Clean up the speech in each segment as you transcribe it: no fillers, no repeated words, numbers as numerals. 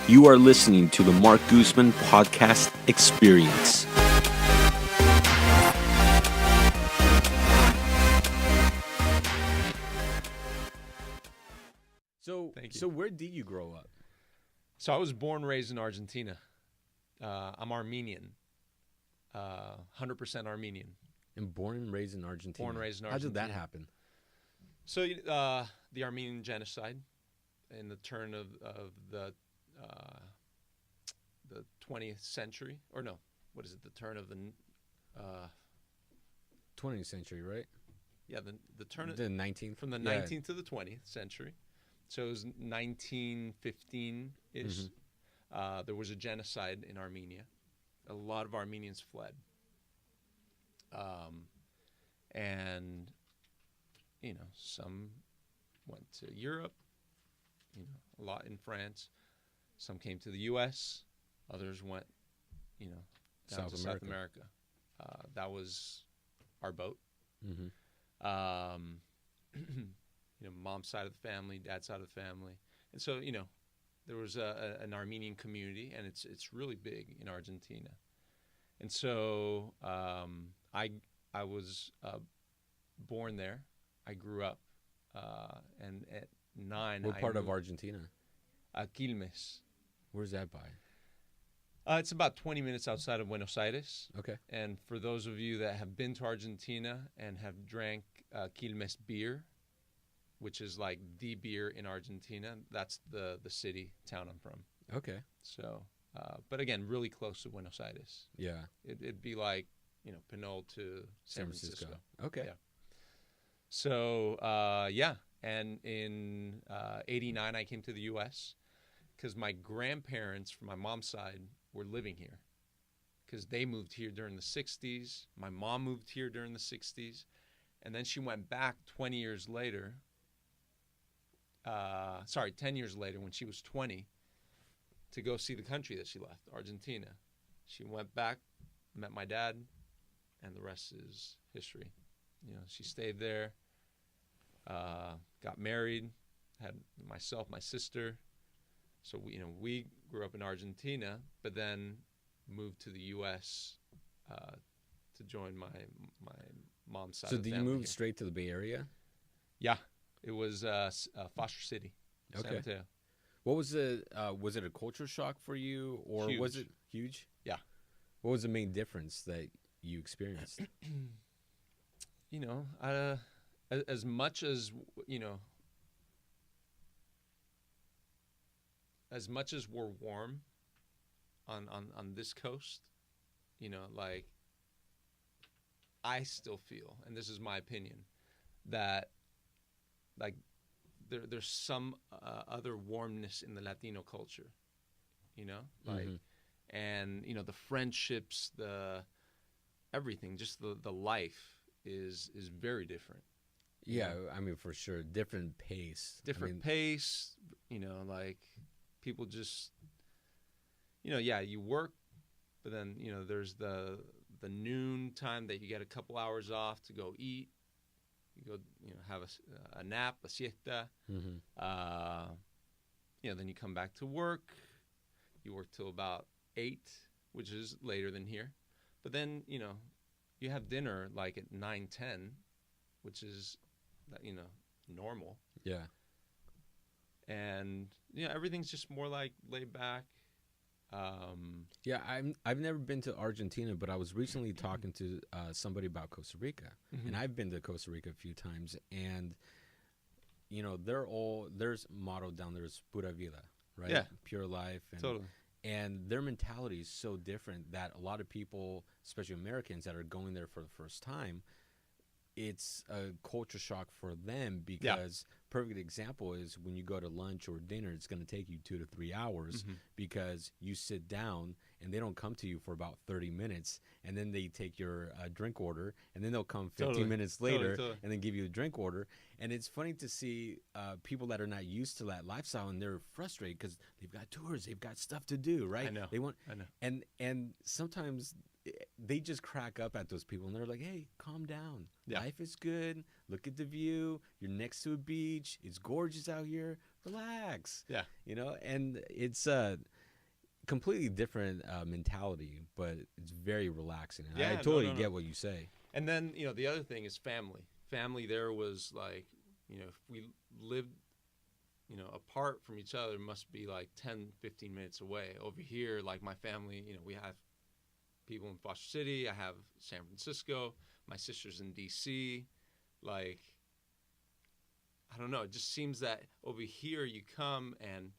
You are listening to the Marc Guzman podcast experience. So where did you grow up? So I was born and raised in Argentina. I'm Armenian, 100% Armenian. And born and raised in Argentina. Born and raised in How Argentina. did that happen? So the Armenian genocide in the turn of the 20th century, or no, what is it? The turn of the 20th century, right? Yeah, the turn of The 19th. from the 19th to the 20th century. So it was 1915-ish. There was a genocide in Armenia. A lot of Armenians fled. And, some went to Europe, a lot in France. Some came to the U.S. Others went, down to South America. That was our boat. Mom's side of the family, dad's side of the family. And so, there was an Armenian community, and it's really big in Argentina. And so I was born there. I grew up, and at 9, What part of Argentina? Quilmes. Where's that by? It's about 20 minutes outside of Buenos Aires. Okay. And for those of you that have been to Argentina and have drank Quilmes beer, which is like the beer in Argentina, that's the city, town I'm from. Okay. So, but again, really close to Buenos Aires. Yeah. It'd be like, Pinole to San Francisco. Okay. Yeah. So, and in 89, I came to the U.S. because my grandparents from my mom's side were living here because they moved here during the 60s. My mom moved here during the 60s. And then she went back 10 years later when she was 20 to go see the country that she left, Argentina. She went back, met my dad, and the rest is history. She stayed there, got married, had myself, my sister. So we grew up in Argentina, but then moved to the U.S. To join my mom's side. So of the did you family move here. straight to the Bay Area? Yeah, it was Foster City, San Okay. Mateo. What was was it a culture shock for you, or was Huge. it huge? Yeah. What was the main difference that you experienced? As much as we're warm on this coast, I still feel, and this is my opinion, that there's some other warmness in the Latino culture, and the friendships, the everything, just the life is very different. Yeah, I mean, for sure, different pace. Pace, people just, you work, but then, there's the noon time that you get a couple hours off to go eat. You go, have a nap, a siesta. Then you come back to work. You work till about 8, which is later than here. But then, you have dinner like at 9-10, which is, normal. Yeah. And everything's just more like laid back. Yeah, I've never been to Argentina, but I was recently talking to somebody about Costa Rica, and I've been to Costa Rica a few times, and there's motto down there is pura vida, right? Yeah. Pure life. And, Totally. And their mentality is so different that a lot of people, especially Americans that are going there for the first time, it's a culture shock for them because perfect example is when you go to lunch or dinner, it's going to take you 2 to 3 hours because you sit down and they don't come to you for about 30 minutes, and then they take your drink order, and then they'll come 15 minutes later and then give you a drink order. And it's funny to see people that are not used to that lifestyle, and they're frustrated because they've got tours, they've got stuff to do, right? I know. I know. And sometimes they just crack up at those people, and they're like, hey, calm down. Yeah. Life is good. Look at the view. You're next to a beach. It's gorgeous out here. Relax. Yeah. And it's completely different mentality, but it's very relaxing. And Yeah, I no, totally no, no. get what you say. And then, the other thing is family. Family there was like, if we lived, apart from each other, must be like 10, 15 minutes away. Over here, like my family, we have people in Foster City. I have San Francisco. My sister's in D.C. Like, I don't know. It just seems that over here you come and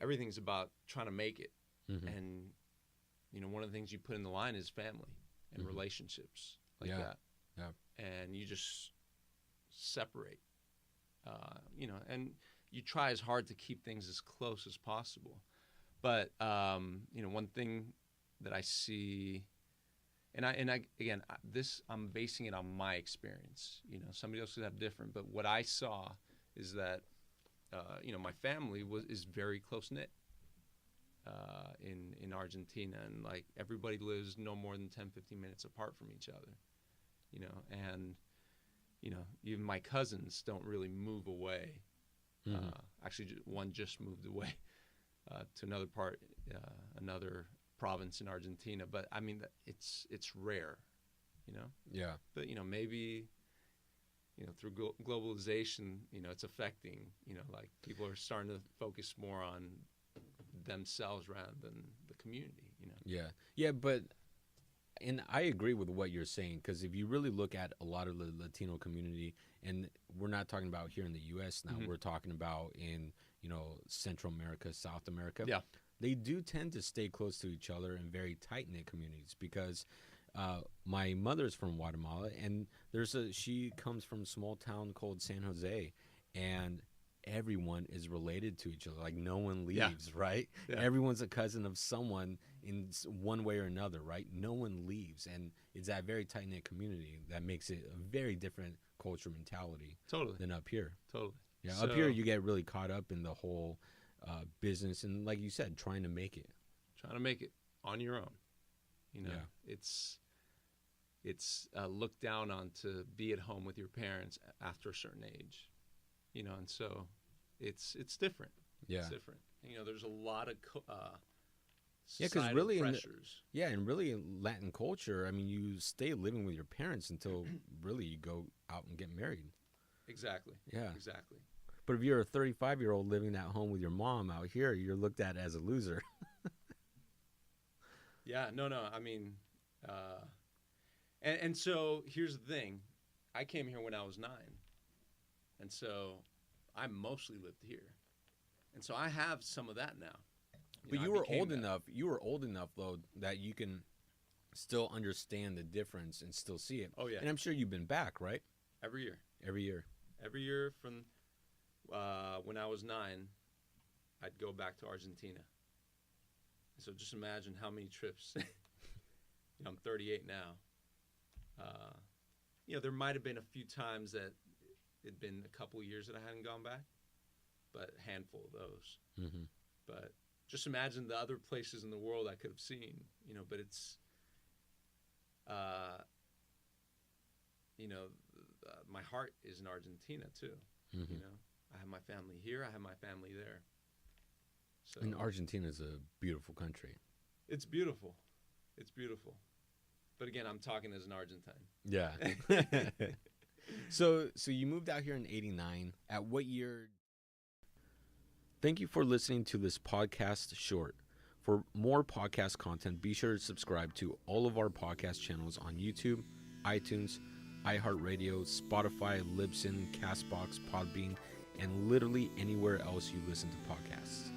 everything's about trying to make it. Mm-hmm. And, one of the things you put in the line is family and Mm-hmm. relationships like Yeah. that. Yeah. And you just separate, and you try as hard to keep things as close as possible. But, one thing that I see, and I'm basing it on my experience. Somebody else could have different, but what I saw is that, my family is very close knit in Argentina, and like everybody lives no more than 10, 15 minutes apart from each other. And even my cousins don't really move away. Mm-hmm. Actually, one just moved away to another province in Argentina. But I mean, it's rare, Yeah. But maybe through globalization, it's affecting. Like people are starting to focus more on themselves rather than the community. Yeah. Yeah, but and I agree with what you're saying, because if you really look at a lot of the Latino community, and we're not talking about here in the U.S. now, Mm-hmm. we're talking about in, Central America, South America. Yeah. They do tend to stay close to each other in very tight-knit communities, because my mother's from Guatemala, and she comes from a small town called San Jose, and everyone is related to each other. Like, no one leaves, right? Yeah. Everyone's a cousin of someone in one way or another, right? No one leaves, and it's that very tight-knit community that makes it a very different culture mentality Totally. than up here. Totally. Yeah, So, up here you get really caught up in the whole business, and like you said, trying to make it. trying to make it on your own. Yeah. It's looked down on to be at home with your parents after a certain age, and so it's different. Yeah. It's different. There's a lot of Yeah, because societal really, pressures. and really in Latin culture, I mean, you stay living with your parents until really you go out and get married. Exactly. Yeah. Exactly. But if you're a 35-year-old living at home with your mom out here, you're looked at as a loser. Yeah. No. I mean, and so here's the thing. I came here when I was 9, and so I mostly lived here, and so I have some of that now. But I you were became old that. enough. You were old enough though that you can still understand the difference and still see it. Oh yeah. And I'm sure you've been back, right? Every year. Every year. Every year from when I was 9, I'd go back to Argentina. So just imagine how many trips. I'm 38 now. There might have been a few times that it'd been a couple of years that I hadn't gone back, but a handful of those. Mm-hmm. But just imagine the other places in the world I could have seen, but it's, my heart is in Argentina too. Mm-hmm. I have my family here. I have my family there. So And Argentina is a beautiful country. it's beautiful. It's beautiful. But again, I'm talking as an Argentine. Yeah. So you moved out here in 89. At what year? Thank you for listening to this podcast short. For more podcast content, be sure to subscribe to all of our podcast channels on YouTube, iTunes, iHeartRadio, Spotify, Libsyn, Castbox, Podbean, and literally anywhere else you listen to podcasts.